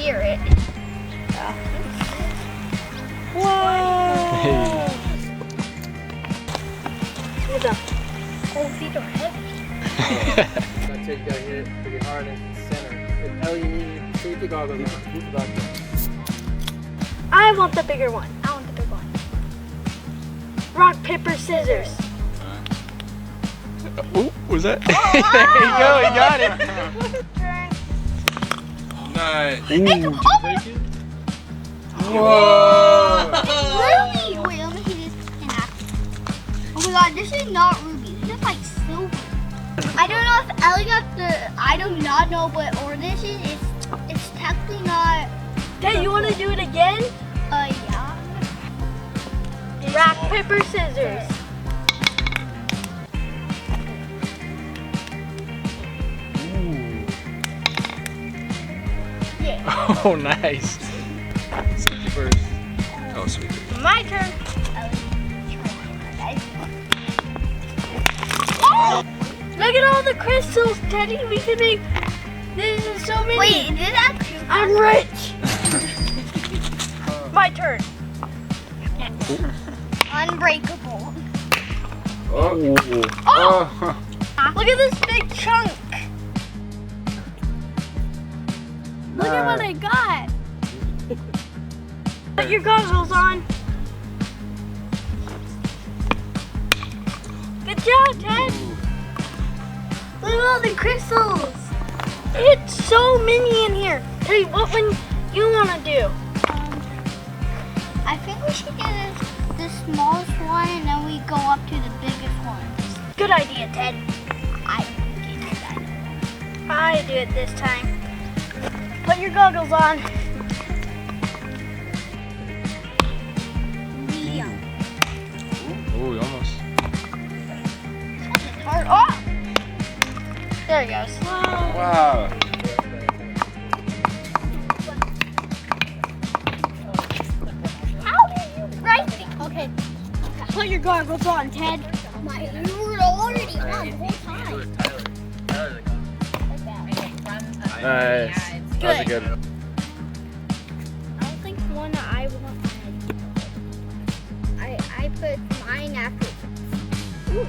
hear it. Whoa! Hey. Look at the whole feet are heavy. That's it, you gotta hit it pretty hard in the center. And Ellie, you need safety goggles on. Who's about that? I want the bigger one. I want the big one. Rock, paper, scissors. Ooh, was that? There you go, he got it. Nice. Whoa! Ruby! Wait, let me see this in action. Oh my god, this is not ruby. This is like silver. I don't know if Ellie got the. I do not know what order this is. It's technically not. Dad, you want to do it again? Yeah. Rock, paper, scissors. Yeah. Oh, nice. Safety first. Oh, sweet. My turn. Oh! Look at all the crystals, Teddy. We can make. This is so many. Wait, is that? I'm rich. My turn. Unbreakable. Oh. Oh! Look at this big chunk. Look at what I got. Put your goggles on. Good job, Ted. Look at all the crystals. It's so many in here. Teddy, what one you want to do? I think we should get the smallest one and then we go up to the biggest one. Good idea, Ted. I can do that. I do it this time. Put your goggles on. Medium. Ooh, almost. Hard. Oh! There he goes. Wow. How did you write it? Okay. Put your goggles on, Ted. You were already on the whole time. Nice. That was good. I don't think one I want. I put mine after. Ooh,